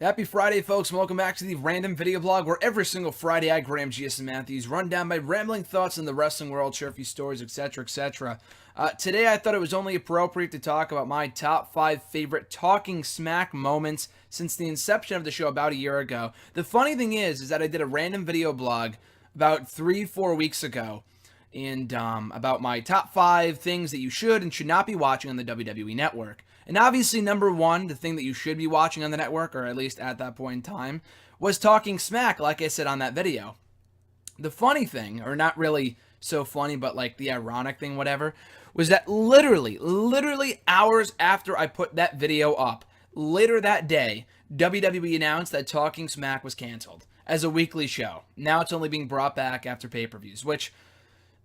Happy Friday, folks, and welcome back to the Random Video Blog, where every single Friday I, Graham G.S. Matthews, run down my rambling thoughts on the wrestling world, share a few stories, etc., etc. Today I thought it was only appropriate to talk about my top 5 favorite Talking Smack moments since the inception of the show about a year ago. The funny thing is that I did a random video blog about 3-4 weeks ago, and about my top 5 things that you should and should not be watching on the WWE Network. And obviously, number one, the thing that you should be watching on the network, or at least at that point in time, was Talking Smack, like I said on that video. The funny thing, or not really so funny, but like the ironic thing, whatever, was that literally hours after I put that video up, later that day, WWE announced that Talking Smack was canceled as a weekly show. Now it's only being brought back after pay-per-views, which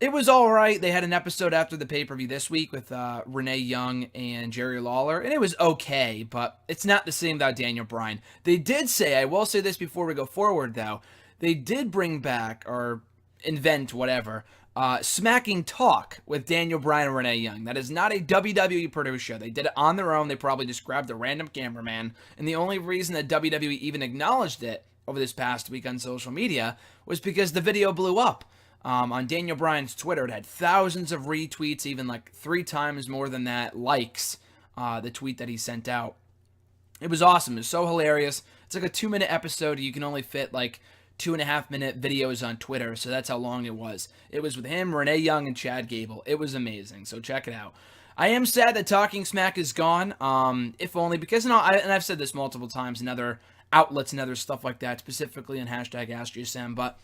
it was all right. They had an episode after the pay-per-view this week with Renee Young and Jerry Lawler, and it was okay, but it's not the same without Daniel Bryan. They did say, I will say this before we go forward, though, they did bring back, or invent, whatever, Smacking Talk with Daniel Bryan and Renee Young. That is not a WWE produced show. They did it on their own. They probably just grabbed a random cameraman, and the only reason that WWE even acknowledged it over this past week on social media was because the video blew up. On Daniel Bryan's Twitter, it had thousands of retweets, even like 3 times more than that likes, the tweet that he sent out. It was awesome. It was so hilarious. It's like a 2-minute episode. You can only fit like 2.5-minute videos on Twitter, so that's how long it was. It was with him, Renee Young, and Chad Gable. It was amazing, so check it out. I am sad that Talking Smack is gone, if only because, and I've said this multiple times in other outlets and other stuff like that, specifically on hashtag AskGSM, but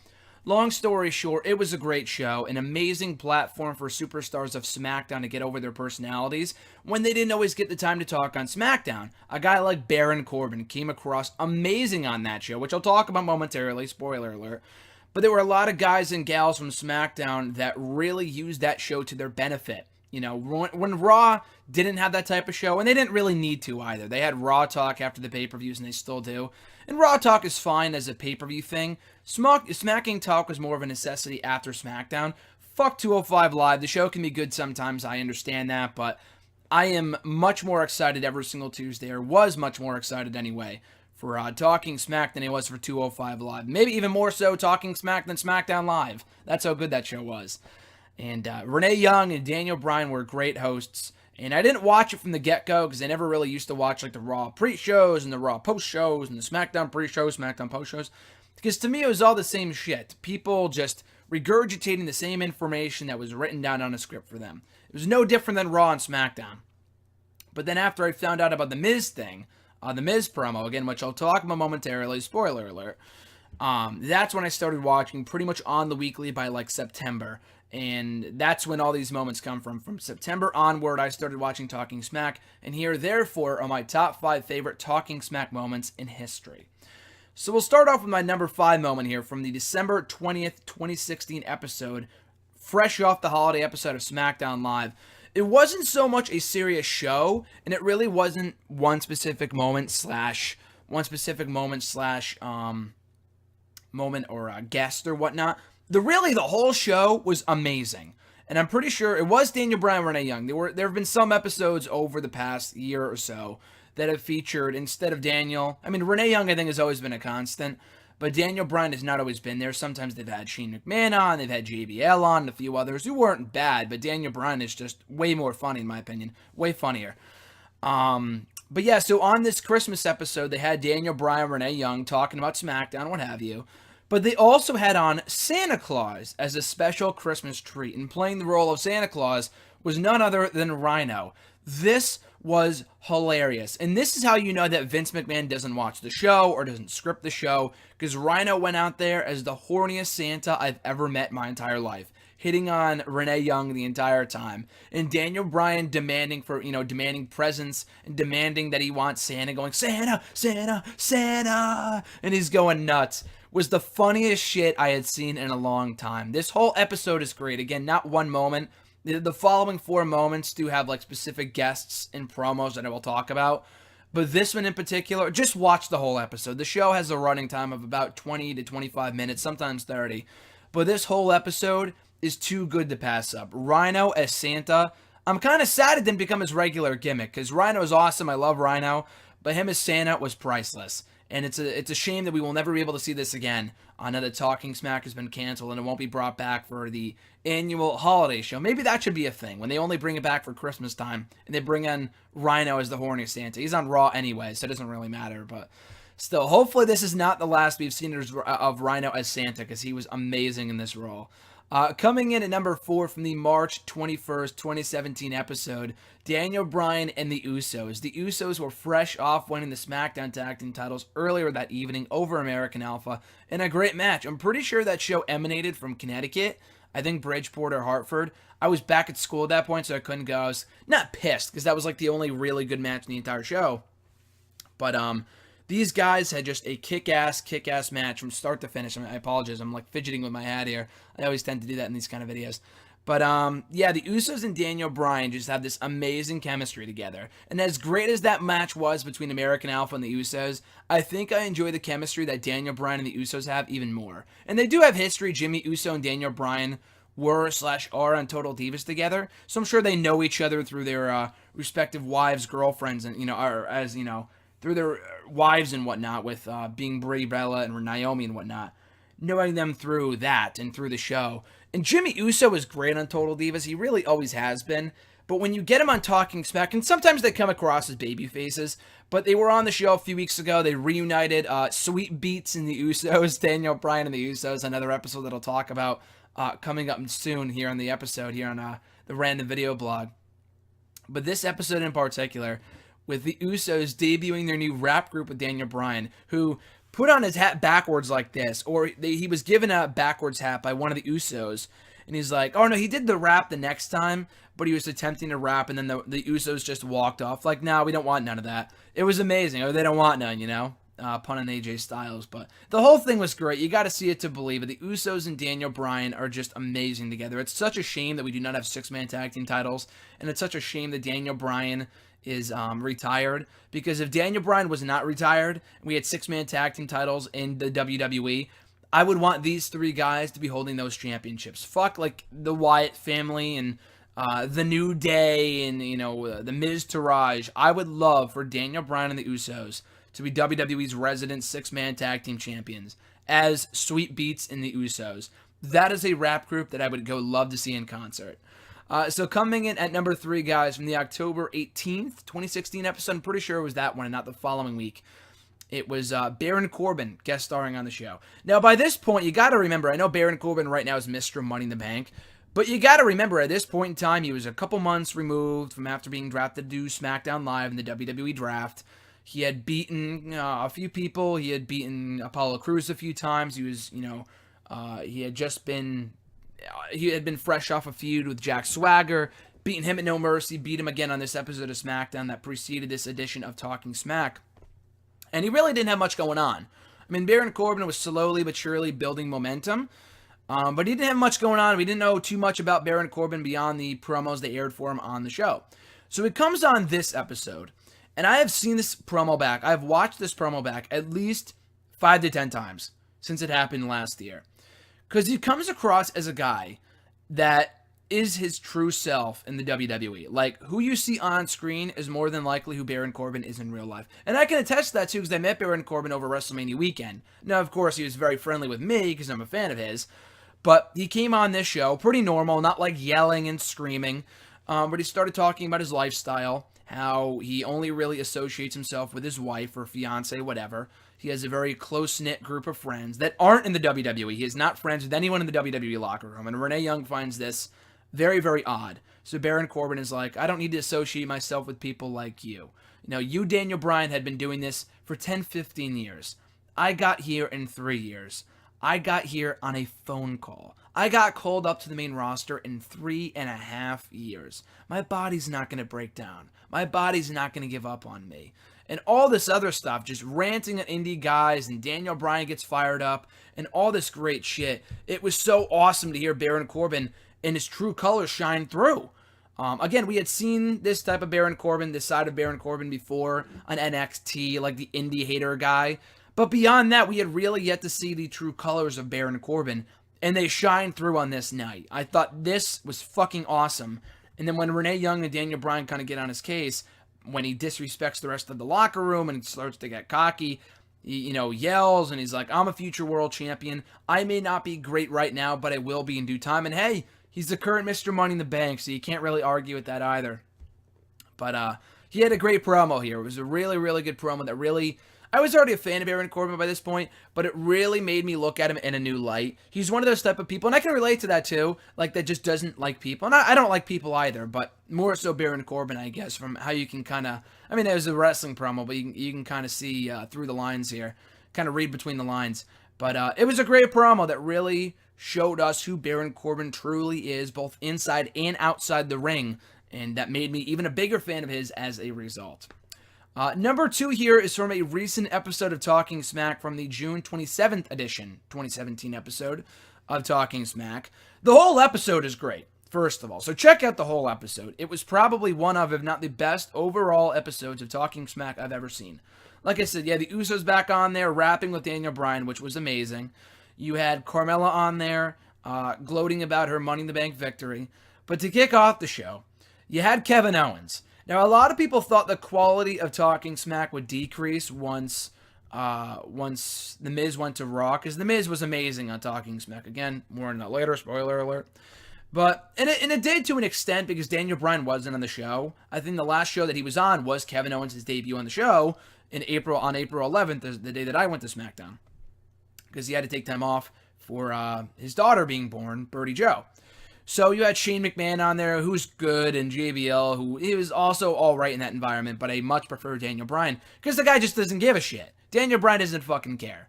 long story short, it was a great show, an amazing platform for superstars of SmackDown to get over their personalities when they didn't always get the time to talk on SmackDown. A guy like Baron Corbin came across amazing on that show, which I'll talk about momentarily, spoiler alert. But there were a lot of guys and gals from SmackDown that really used that show to their benefit. You know, when Raw didn't have that type of show, and they didn't really need to either. They had Raw Talk after the pay-per-views, and they still do. And Raw Talk is fine as a pay-per-view thing. Smacking Talk was more of a necessity after SmackDown. Fuck 205 Live. The show can be good sometimes, I understand that, but I am much more excited every single Tuesday, or was much more excited anyway, for Talking Smack than I was for 205 Live. Maybe even more so Talking Smack than SmackDown Live. That's how good that show was. And Renee Young and Daniel Bryan were great hosts. And I didn't watch it from the get-go because I never really used to watch like the Raw pre-shows and the Raw post-shows and the SmackDown pre-shows, SmackDown post-shows. Because to me it was all the same shit. People just regurgitating the same information that was written down on a script for them. It was no different than Raw and SmackDown. But then after I found out about the Miz thing, the Miz promo, again, which I'll talk about momentarily, spoiler alert, that's when I started watching pretty much on the weekly by like September. And that's when all these moments come from. From September onward, I started watching Talking Smack, and here, therefore, are my top 5 favorite Talking Smack moments in history. So we'll start off with my number 5 moment here from the December 20th, 2016 episode, fresh off the holiday episode of SmackDown Live. It wasn't so much a serious show, and it really wasn't one specific moment slash moment or a guest or whatnot. The whole show was amazing. And I'm pretty sure it was Daniel Bryan and Renee Young. There have been some episodes over the past year or so that have featured, instead of Daniel, I mean, Renee Young I think has always been a constant, but Daniel Bryan has not always been there. Sometimes they've had Shane McMahon on, they've had JBL on, and a few others who weren't bad, but Daniel Bryan is just way more funny in my opinion. Way funnier. But yeah, so on this Christmas episode, they had Daniel Bryan, Renee Young talking about SmackDown, what have you. But they also had on Santa Claus as a special Christmas treat, and playing the role of Santa Claus was none other than Rhino. This was hilarious, and this is how you know that Vince McMahon doesn't watch the show or doesn't script the show, because Rhino went out there as the horniest Santa I've ever met my entire life, hitting on Renee Young the entire time, and Daniel Bryan demanding presents and demanding that he wants Santa, going, Santa, Santa, Santa, and he's going nuts. Was the funniest shit I had seen in a long time. This whole episode is great. Again, not one moment. The following 4 moments do have like specific guests and promos that I will talk about. But this one in particular, just watch the whole episode. The show has a running time of about 20 to 25 minutes, sometimes 30. But this whole episode is too good to pass up. Rhino as Santa. I'm kind of sad it didn't become his regular gimmick, because Rhino is awesome. I love Rhino. but him as Santa was priceless. And it's a shame that we will never be able to see this again. Now that Talking Smack has been canceled and it won't be brought back for the annual holiday show. Maybe that should be a thing when they only bring it back for Christmas time and they bring in Rhino as the horny Santa. He's on Raw anyway, so it doesn't really matter. But still, hopefully this is not the last we've seen of Rhino as Santa, because he was amazing in this role. Coming in at number 4 from the March 21st, 2017 episode, Daniel Bryan and the Usos. The Usos were fresh off winning the SmackDown Tag Team titles earlier that evening over American Alpha in a great match. I'm pretty sure that show emanated from Connecticut. I think Bridgeport or Hartford. I was back at school at that point, so I couldn't go. I was not pissed, because that was like the only really good match in the entire show. But these guys had just a kick-ass match from start to finish. I apologize. I'm like fidgeting with my hat here. I always tend to do that in these kind of videos. But yeah, the Usos and Daniel Bryan just have this amazing chemistry together. And as great as that match was between American Alpha and the Usos, I think I enjoy the chemistry that Daniel Bryan and the Usos have even more. And they do have history. Jimmy Uso and Daniel Bryan were/are on Total Divas together, so I'm sure they know each other through their respective wives, girlfriends, and or as through their wives and whatnot, with being Brie Bella and Naomi and whatnot, knowing them through that and through the show. And Jimmy Uso is great on Total Divas. He really always has been. But when you get him on Talking Smack, and sometimes they come across as baby faces, but they were on the show a few weeks ago. They reunited Sweet Beats and the Usos, Daniel Bryan and the Usos, another episode that I'll talk about coming up soon here on the episode here on the Random Video Blog. But this episode in particular, with the Usos debuting their new rap group with Daniel Bryan, who put on his hat backwards like this, or he was given a backwards hat by one of the Usos, and he's like, oh no, he did the rap the next time, but he was attempting to rap, and then the Usos just walked off, like, no, we don't want none of that. It was amazing, or they don't want none, pun on AJ Styles, but the whole thing was great. You got to see it to believe it. The Usos and Daniel Bryan are just amazing together. It's such a shame that we do not have 6-man tag team titles, and it's such a shame that Daniel Bryan is retired, because if Daniel Bryan was not retired and we had 6-man tag team titles in the WWE, I would want these 3 guys to be holding those championships. Fuck like the Wyatt family and the New Day and the Miz Taraj. I would love for Daniel Bryan and the Usos to be WWE's resident 6-man tag team champions as Sweet Beats and the Usos. That is a rap group that I would love to see in concert. So coming in at number 3, guys, from the October 18th, 2016 episode, I'm pretty sure it was that one and not the following week. It was Baron Corbin guest starring on the show. Now, by this point, you got to remember, I know Baron Corbin right now is Mr. Money in the Bank, but you got to remember, at this point in time, he was a couple months removed from after being drafted to do SmackDown Live in the WWE Draft. He had beaten a few people. He had beaten Apollo Crews a few times. He was, he had been fresh off a feud with Jack Swagger, beating him at No Mercy, beat him again on this episode of SmackDown that preceded this edition of Talking Smack. And he really didn't have much going on. I mean, Baron Corbin was slowly but surely building momentum, but he didn't have much going on. We didn't know too much about Baron Corbin beyond the promos they aired for him on the show. So he comes on this episode, and I have seen this promo back. I've watched this promo back at least 5 to 10 times since it happened last year. Because he comes across as a guy that is his true self in the WWE. Like, who you see on screen is more than likely who Baron Corbin is in real life. And I can attest to that, too, because I met Baron Corbin over WrestleMania weekend. Now, of course, he was very friendly with me because I'm a fan of his. But he came on this show pretty normal, not like yelling and screaming. But he started talking about his lifestyle, how he only really associates himself with his wife or fiance, whatever. He has a very close-knit group of friends that aren't in the WWE. He is not friends with anyone in the WWE locker room. And Renee Young finds this very, very odd. So Baron Corbin is like, I don't need to associate myself with people like you. You, Daniel Bryan, had been doing this for 10, 15 years. I got here in 3 years. I got here on a phone call. I got called up to the main roster in 3.5 years. My body's not going to break down. My body's not going to give up on me. And all this other stuff, just ranting at indie guys, and Daniel Bryan gets fired up, and all this great shit. It was so awesome to hear Baron Corbin and his true colors shine through. Again, we had seen this type of Baron Corbin, this side of Baron Corbin before on NXT, like the indie hater guy. But beyond that, we had really yet to see the true colors of Baron Corbin, and they shine through on this night. I thought this was fucking awesome. And then when Renee Young and Daniel Bryan kind of get on his case, when he disrespects the rest of the locker room and starts to get cocky, he, yells, and he's like, I'm a future world champion. I may not be great right now, but I will be in due time. And hey, he's the current Mr. Money in the Bank, so you can't really argue with that either. But he had a great promo here. It was a really, really good promo that really... I was already a fan of Baron Corbin by this point, but it really made me look at him in a new light. He's one of those type of people, and I can relate to that too, like that just doesn't like people. And I don't like people either, but more so Baron Corbin, I guess, from how you can kind of... I mean, it was a wrestling promo, but you can kind of see through the lines here, kind of read between the lines. But it was a great promo that really showed us who Baron Corbin truly is, both inside and outside the ring, and that made me even a bigger fan of his as a result. Number 2 here is from a recent episode of Talking Smack from the June 27th edition, 2017 episode of Talking Smack. The whole episode is great, first of all. So check out the whole episode. It was probably one of, if not the best overall episodes of Talking Smack I've ever seen. Like I said, yeah, the Usos back on there, rapping with Daniel Bryan, which was amazing. You had Carmella on there, gloating about her Money in the Bank victory. But to kick off the show, you had Kevin Owens. Now, a lot of people thought the quality of Talking Smack would decrease once The Miz went to Raw, because The Miz was amazing on Talking Smack. Again, more on that later, spoiler alert. But, and it did to an extent, because Daniel Bryan wasn't on the show. I think the last show that he was on was Kevin Owens' debut on the show on April 11th, the day that I went to SmackDown. Because he had to take time off for his daughter being born, Birdie Joe. So you had Shane McMahon on there, who's good, and JBL, who he was also all right in that environment, but I much prefer Daniel Bryan, because the guy just doesn't give a shit. Daniel Bryan doesn't fucking care.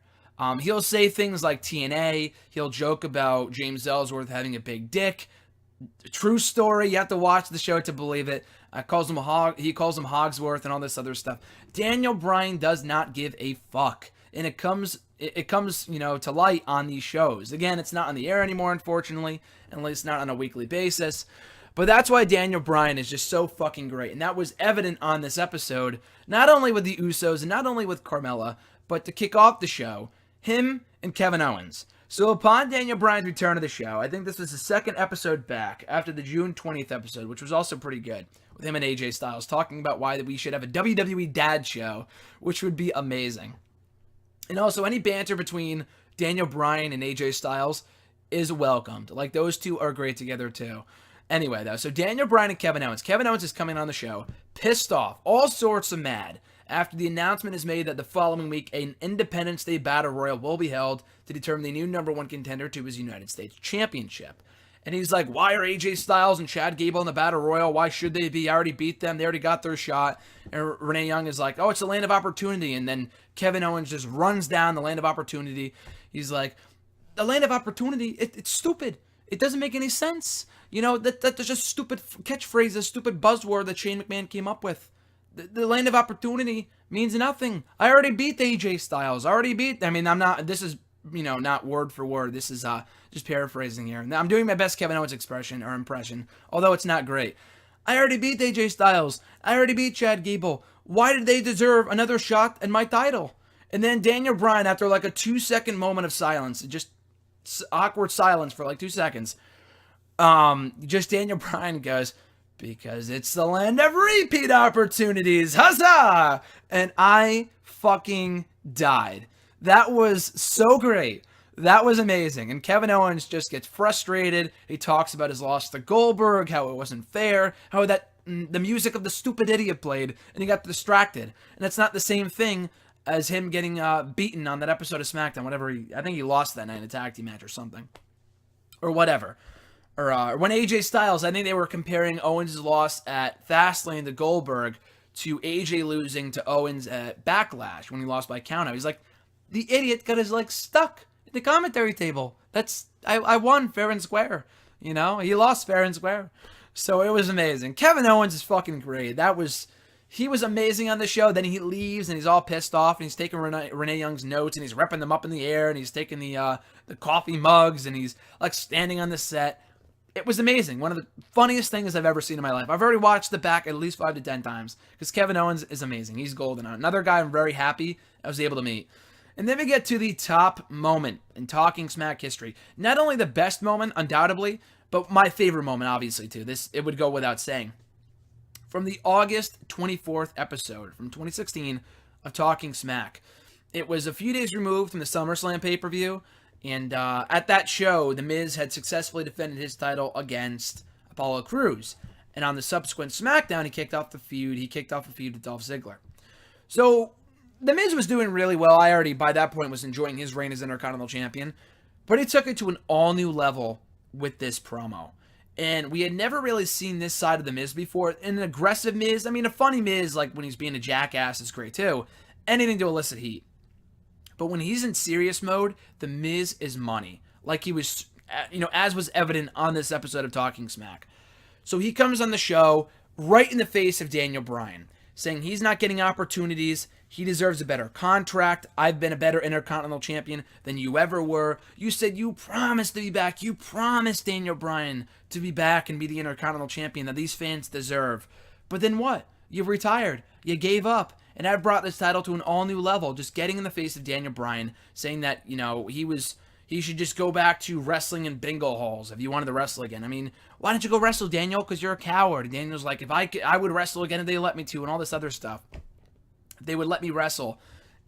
He'll say things like TNA, he'll joke about James Ellsworth having a big dick. True story, you have to watch the show to believe it. He calls him Hogsworth and all this other stuff. Daniel Bryan does not give a fuck. And it comes, to light on these shows. Again, it's not on the air anymore, unfortunately, at least not on a weekly basis. But that's why Daniel Bryan is just so fucking great. And that was evident on this episode, not only with the Usos and not only with Carmella, but to kick off the show, him and Kevin Owens. So upon Daniel Bryan's return to the show, I think this was the second episode back after the June 20th episode, which was also pretty good, with him and AJ Styles talking about why we should have a WWE Dad show, which would be amazing. And also, any banter between Daniel Bryan and AJ Styles is welcomed. Like, those two are great together, too. Anyway, though, so Daniel Bryan and Kevin Owens. Kevin Owens is coming on the show, pissed off, all sorts of mad, after the announcement is made that the following week, an Independence Day Battle Royal will be held to determine the new number one contender to his United States Championship. And he's like, why are AJ Styles and Chad Gable in the Battle Royal? Why should they be? I already beat them. They already got their shot. And Renee Young is like, oh, it's the land of opportunity. And then Kevin Owens just runs down the land of opportunity. He's like, the land of opportunity, it's stupid. It doesn't make any sense. That's just stupid catchphrase, a stupid buzzword that Shane McMahon came up with. The land of opportunity means nothing. I already beat AJ Styles. This is, not word for word. This is just paraphrasing here. Now, I'm doing my best Kevin Owens impression, although it's not great. I already beat AJ Styles. I already beat Chad Gable. Why did they deserve another shot at my title? And then Daniel Bryan, after like a 2-second moment of silence, just awkward silence for like 2 seconds, just Daniel Bryan goes, because it's the land of repeat opportunities. Huzzah! And I fucking died. That was so great. That was amazing. And Kevin Owens just gets frustrated. He talks about his loss to Goldberg, how it wasn't fair, how the music of the stupid idiot played, and he got distracted. And it's not the same thing as him getting beaten on that episode of SmackDown. I think he lost that night in a tag team match or something. Or whatever. Or when AJ Styles, I think they were comparing Owens' loss at Fastlane to Goldberg to AJ losing to Owens at Backlash when he lost by countout. He's like, the idiot got his leg stuck in the commentary table. I won fair and square. He lost fair and square. So it was amazing. Kevin Owens is fucking great. He was amazing on the show. Then he leaves and he's all pissed off and he's taking Renee Young's notes and he's repping them up in the air and he's taking the coffee mugs and he's like standing on the set. It was amazing. One of the funniest things I've ever seen in my life. I've already watched the back at least 5 to 10 times because Kevin Owens is amazing. He's golden. Another guy I'm very happy I was able to meet. And then we get to the top moment in Talking Smack history. Not only the best moment, undoubtedly, but my favorite moment, obviously, too. It would go without saying. from the August 24th episode from 2016 of Talking Smack. It was a few days removed from the SummerSlam pay-per-view, and at that show, The Miz had successfully defended his title against Apollo Crews. And on the subsequent SmackDown, he kicked off a feud with Dolph Ziggler. So, The Miz was doing really well. I already, by that point, was enjoying his reign as Intercontinental Champion. But he took it to an all-new level with this promo. And we had never really seen this side of The Miz before. An aggressive Miz, I mean, a funny Miz, like when he's being a jackass, is great too. Anything to elicit heat. But when he's in serious mode, The Miz is money. Like he was, as was evident on this episode of Talking Smack. So he comes on the show right in the face of Daniel Bryan, saying he's not getting opportunities. He deserves a better contract. I've been a better Intercontinental Champion than you ever were. You said you promised to be back. You promised Daniel Bryan to be back and be the Intercontinental Champion that these fans deserve. But then what? You retired. You gave up. And I brought this title to an all-new level, just getting in the face of Daniel Bryan, saying that, he should just go back to wrestling in bingo halls if you wanted to wrestle again. I mean, why don't you go wrestle, Daniel? Because you're a coward. Daniel's like, if I would wrestle again if they let me to, and all this other stuff. They would let me wrestle.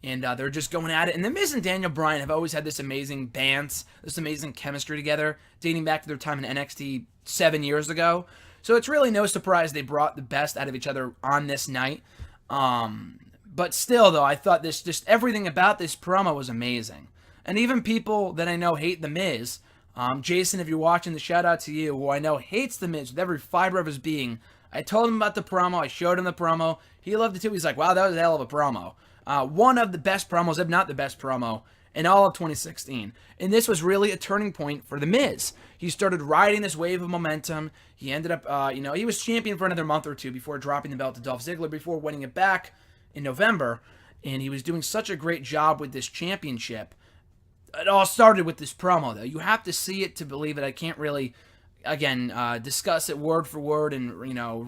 And they're just going at it. And The Miz and Daniel Bryan have always had this amazing dance, this amazing chemistry together, dating back to their time in NXT 7 years ago. So it's really no surprise they brought the best out of each other on this night. But still, though, I thought just everything about this promo was amazing. And even people that I know hate The Miz, Jason, if you're watching, the shout out to you, who I know hates The Miz with every fiber of his being. I told him about the promo. I showed him the promo. He loved it too. He's like, wow, that was a hell of a promo. One of the best promos, if not the best promo, in all of 2016. And this was really a turning point for The Miz. He started riding this wave of momentum. He ended up, he was champion for another month or two before dropping the belt to Dolph Ziggler before winning it back in November. And he was doing such a great job with this championship. It all started with this promo, though. You have to see it to believe it. I can't really, again, discuss it word for word and,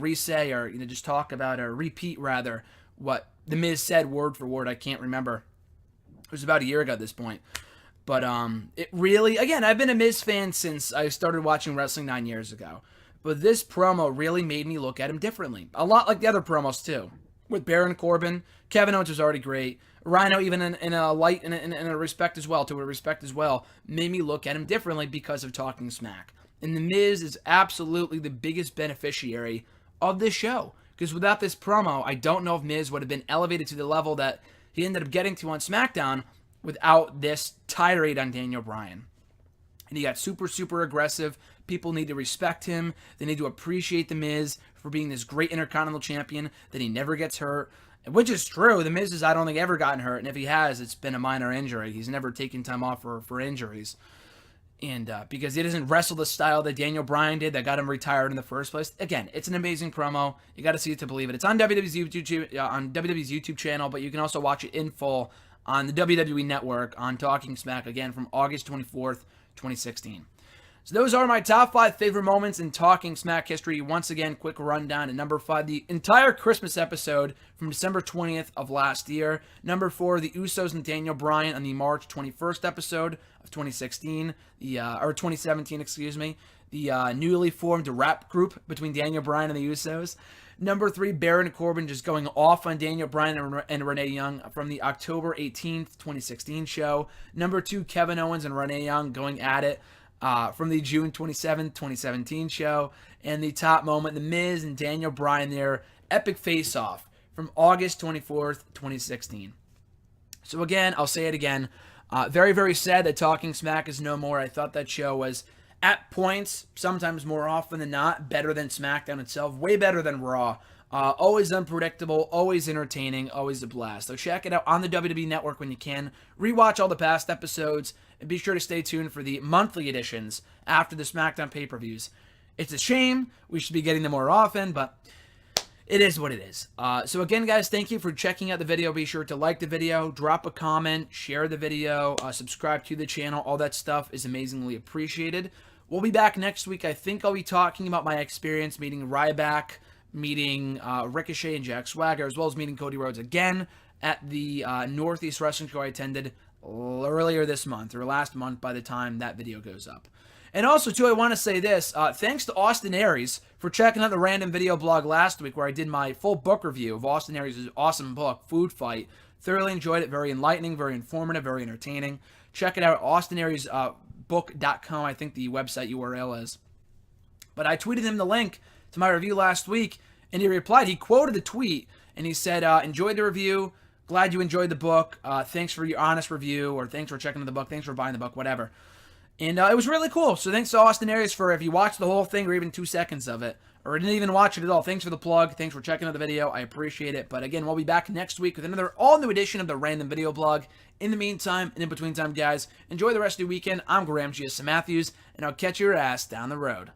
re-say or just talk about or repeat, rather, what The Miz said word for word. I can't remember. It was about a year ago at this point. But it really, again, I've been a Miz fan since I started watching wrestling 9 years ago. But this promo really made me look at him differently. A lot like the other promos, too. With Baron Corbin, Kevin Owens was already great. Rhino, even in a light, in a respect as well, made me look at him differently because of Talking Smack. And The Miz is absolutely the biggest beneficiary of this show. Because without this promo, I don't know if Miz would have been elevated to the level that he ended up getting to on SmackDown without this tirade on Daniel Bryan. And he got super, super aggressive. People need to respect him. They need to appreciate The Miz for being this great Intercontinental Champion, that he never gets hurt. Which is true. The Miz has, I don't think, ever gotten hurt. And if he has, it's been a minor injury. He's never taken time off for injuries. And because he doesn't wrestle the style that Daniel Bryan did that got him retired in the first place. Again, it's an amazing promo. You got to see it to believe it. It's on WWE's YouTube channel, but you can also watch it in full on the WWE Network on Talking Smack, again, from August 24th, 2016. So those are my top 5 favorite moments in Talking Smack history. Once again, quick rundown. At number 5, the entire Christmas episode from December 20th of last year. Number 4, the Usos and Daniel Bryan on the March 21st episode of 2017, the newly formed rap group between Daniel Bryan and the Usos. Number 3, Baron Corbin just going off on Daniel Bryan and Renee Young from the October 18th, 2016 show. Number 2, Kevin Owens and Renee Young going at it from the June 27th, 2017 show. And the top moment, The Miz and Daniel Bryan, their epic face-off from August 24th, 2016. So again, I'll say it again. Very, very sad that Talking Smack is no more. I thought that show was, at points, sometimes more often than not, better than SmackDown itself. Way better than Raw. Always unpredictable, always entertaining, always a blast. So check it out on the WWE Network when you can. Rewatch all the past episodes, and be sure to stay tuned for the monthly editions after the SmackDown pay-per-views. It's a shame. We should be getting them more often, but it is what it is. So again, guys, thank you for checking out the video. Be sure to like the video, drop a comment, share the video, subscribe to the channel. All that stuff is amazingly appreciated. We'll be back next week. I think I'll be talking about my experience meeting Ryback, meeting Ricochet and Jack Swagger, as well as meeting Cody Rhodes again at the Northeast Wrestling Show I attended earlier this month, or last month by the time that video goes up. And also, too, I want to say this. Thanks to Austin Aries for checking out the random video blog last week where I did my full book review of Austin Aries' awesome book, Food Fight. Thoroughly enjoyed it. Very enlightening, very informative, very entertaining. Check it out, austinariesbook.com, I think the website URL is. But I tweeted him the link to my review last week, and he replied. He quoted the tweet, and he said, enjoyed the review. Glad you enjoyed the book. Thanks for your honest review, or thanks for checking out the book. Thanks for buying the book, whatever. And it was really cool. So thanks to Austin Aries for, if you watched the whole thing or even 2 seconds of it, or didn't even watch it at all, thanks for the plug. Thanks for checking out the video. I appreciate it. But again, we'll be back next week with another all-new edition of the Random Video Blog. In the meantime, and in between time, guys, enjoy the rest of your weekend. I'm Graham G.S. Matthews, and I'll catch your ass down the road.